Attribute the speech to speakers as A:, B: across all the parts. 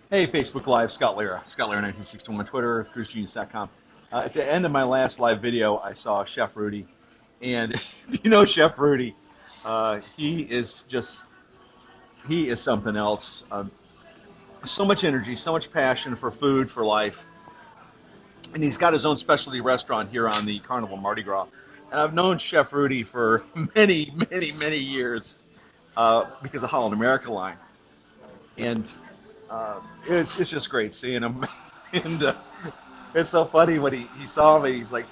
A: Hey, Facebook Live, Scott Lira, 1961 on Twitter, cruisegenius.com. At the end of my last live video, I saw Chef Rudy, and you know Chef Rudy, he is something else. So much energy, so much passion for food, for life, and he's got his own specialty restaurant here on the Carnival Mardi Gras. And I've known Chef Rudy for many, many, many years because of Holland America line, and it's just great seeing him. And it's so funny when he saw me. He's like,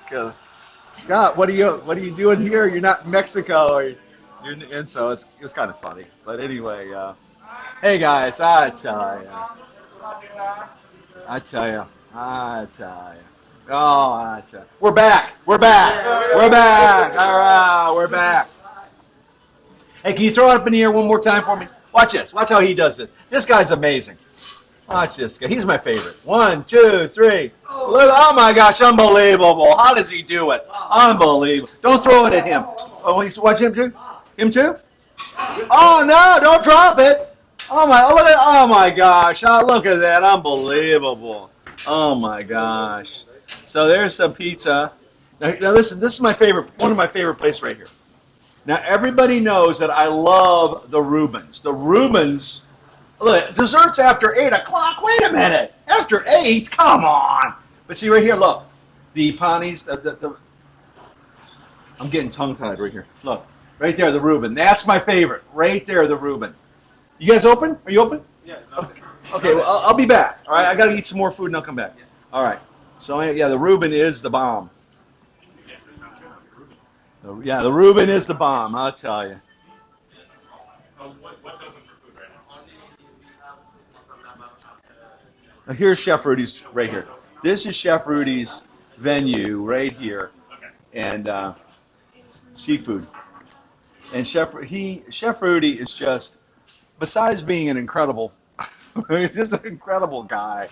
A: Scott, what are you doing here? You're not in Mexico. And so it was kind of funny. But anyway, hey guys, I tell you, we're back. All right, we're back. Hey, can you throw it up in the air one more time for me? Watch this. Watch how he does it. This guy's amazing. Watch this guy. He's my favorite. 1, 2, 3. Oh my gosh, unbelievable. How does he do it? Unbelievable. Don't throw it at him. Oh, watch him too? Him too? Oh no, don't drop it. Oh my gosh. Oh, look at that. Unbelievable. Oh my gosh. So there's some pizza. Now listen, this is one of my favorite places right here. Now everybody knows that I love the Reubens. The Reubens. Look, desserts after 8 o'clock. Wait a minute. After 8? Come on. But see right here, look. The panis, I'm getting tongue-tied right here. Look. Right there, the Reuben. That's my favorite. Right there, the Reuben. You guys open? Are you open?
B: Yeah.
A: Okay, well, I'll be back. All right, I got to eat some more food and I'll come back. All right. So, yeah, the Reuben is the bomb. Yeah, the Reuben is the bomb, I'll tell you.
B: What's open for food right now?
A: Now, here's Chef Rudy's right here. This is Chef Rudy's venue right here, and seafood. And Chef Rudy is just, besides being an incredible, just an incredible guy.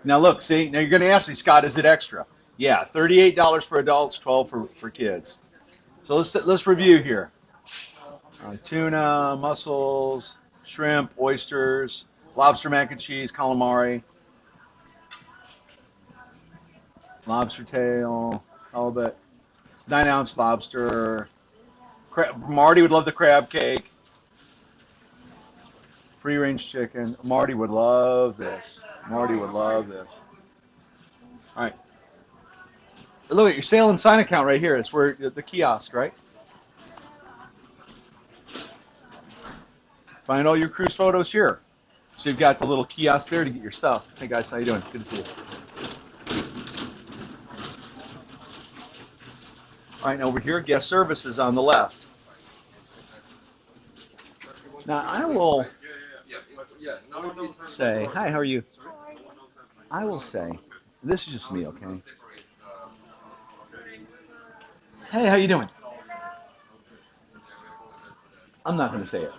A: Now look, see, now you're going to ask me, Scott, is it extra? Yeah, $38 for adults, $12 for kids. So let's review here. Tuna, mussels, shrimp, oysters, lobster mac and cheese, calamari, lobster tail, halibut, 9-ounce lobster. Mardi would love the crab cake. Free-range chicken. Mardi would love this. All right. Look at your sale and sign account right here. It's where the kiosk, right? Find all your cruise photos here. So you've got the little kiosk there to get your stuff. Hey guys, how you doing? Good to see you. All right, now over here, guest services on the left. Now I will say, hi, how are you? I will say, this is just me, okay? Hey, how you doing? I'm not going to say it.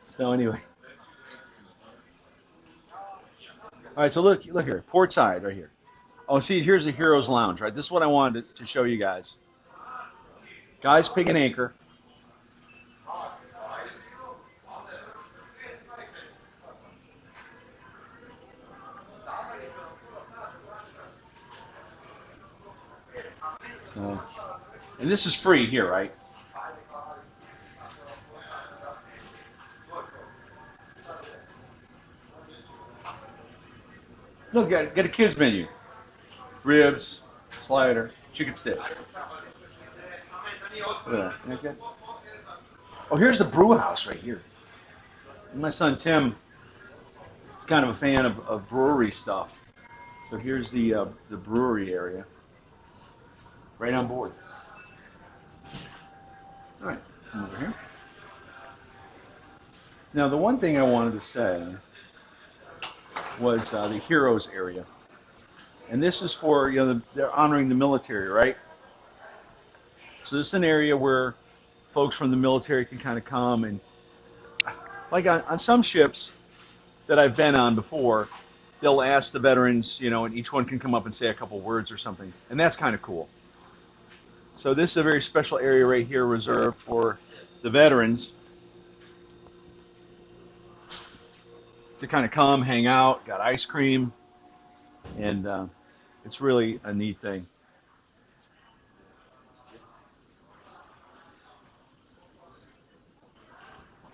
A: So anyway. All right, so look here, port side right here. Oh, see, here's the Heroes Lounge, right? This is what I wanted to show you guys. Guys, Pig and Anchor. So, and this is free here, right? Look, get a kids menu. Ribs, slider, chicken sticks. Look at that. Okay. Oh, here's the Brew House right here. My son Tim is kind of a fan of brewery stuff. So here's the brewery area. Right on board. All right, come over here. Now, the one thing I wanted to say was the Heroes area. And this is for, they're honoring the military, right? So this is an area where folks from the military can kind of come and, like on some ships that I've been on before, they'll ask the veterans, and each one can come up and say a couple words or something. And that's kind of cool. So this is a very special area right here reserved for the veterans to kind of come, hang out, got ice cream, and it's really a neat thing.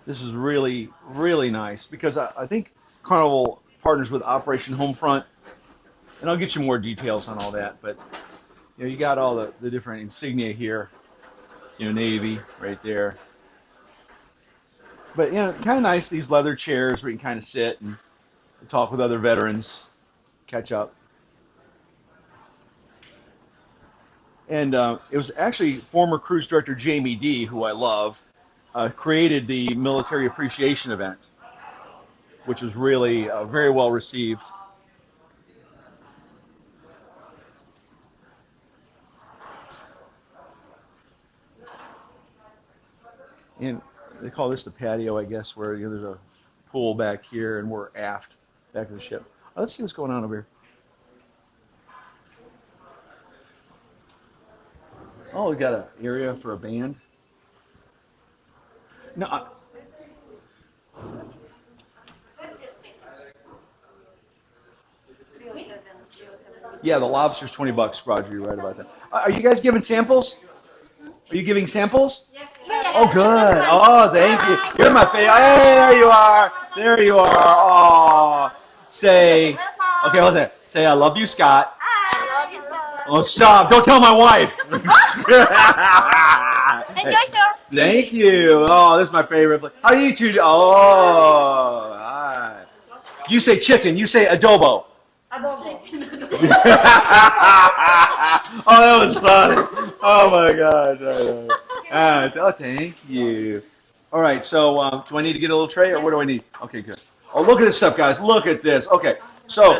A: This is really, really nice because I think Carnival partners with Operation Homefront, and I'll get you more details on all that, but you got all the different insignia here, Navy right there. But, kind of nice, these leather chairs where you can kind of sit and talk with other veterans, catch up. And it was actually former cruise director Jamie D., who I love, created the military appreciation event, which was really very well received. And they call this the patio, I guess, where there's a pool back here, and we're aft, back of the ship. Let's see what's going on over here. Oh, we got an area for a band. No. Yeah, the lobster's $20, Roger. You're right about that. Are you guys giving samples? Are you giving samples? Oh, good. Oh, thank you. You're my favorite. Hey, there you are. There you are. Oh, say, okay, hold on. Say, I love you, Scott.
B: I love you, Scott.
A: Oh, stop. Don't tell my wife.
B: Enjoy, sir.
A: Thank you. Oh, this is my favorite. How do you two do? Oh, all right. You say chicken. You say adobo.
B: Adobo.
A: Oh, that was funny. Oh, my gosh. Oh, thank you. All right, so do I need to get a little tray, or what do I need? Okay, good. Oh, look at this stuff, guys. Look at this. Okay, so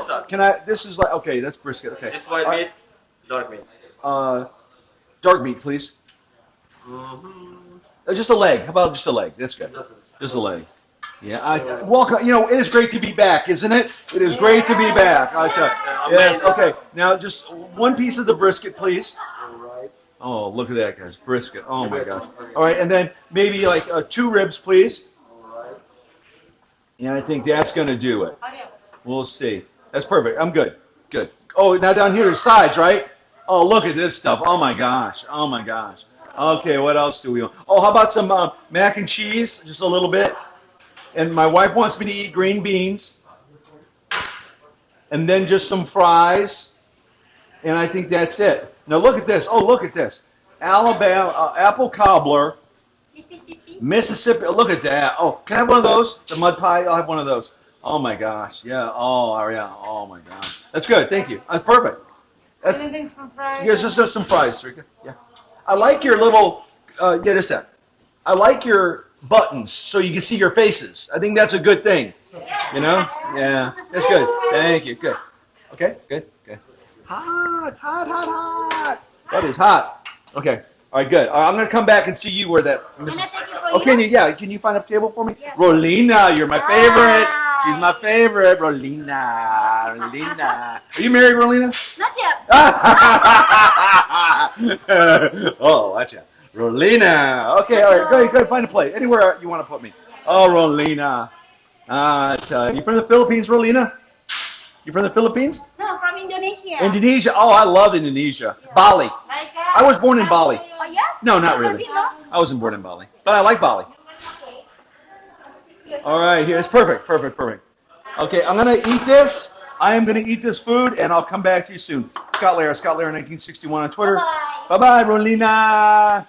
A: this is like, okay, that's brisket. Okay.
C: Just white meat, dark meat.
A: Dark meat, please. Just a leg. How about just a leg? That's good. Just a leg. Yeah, welcome. It is great to be back, isn't it? It is great to be back. I tell you. Yes. Okay. Now, just one piece of the brisket, please. Oh, look at that, guys. Brisket. Oh, my gosh. All right, and then maybe like 2 ribs, please. And I think that's going to do it. We'll see. That's perfect. I'm good. Good. Oh, now down here are sides, right? Oh, look at this stuff. Oh, my gosh. Oh, my gosh. Okay, what else do we want? Oh, how about some mac and cheese? Just a little bit. And my wife wants me to eat green beans. And then just some fries. And I think that's it. Now look at this. Oh, look at this. Alabama apple cobbler. Mississippi. Look at that. Oh, can I have one of those? The mud pie. I'll have one of those. Oh my gosh. Yeah. Oh yeah. Oh my gosh. That's good. Thank you. That's perfect.
B: Anything from fries?
A: Yes, just some fries, Rika. Yeah. I like your little. Get us that. I like your buttons so you can see your faces. I think that's a good thing. Yeah. That's good. Thank you. Good. Okay. Good. Good. Hot, hot, hot, hot. That is hot. Okay. All right, good. All right, I'm going to come back and see you where that... Can you find a table for me? Yes. Rolina, you're my favorite. She's my favorite. Rolina. Rolina. Are you married, Rolina?
B: Not yet.
A: Oh, watch out. Rolina. Okay, all right. Go ahead. Find a plate. Anywhere you want to put me. Oh, Rolina. You from the Philippines, Rolina? You from the Philippines?
B: No, from Indonesia.
A: Indonesia. Oh, I love Indonesia. Yeah. Bali. I was born in Bali.
B: Oh, yeah?
A: No, not really. I wasn't born in Bali. But I like Bali. All right, here. It's perfect. Perfect, perfect. Okay, I'm going to eat this. I am going to eat this food, and I'll come back to you soon. Scott Lara, 1961 on Twitter. Bye-bye, Rolina.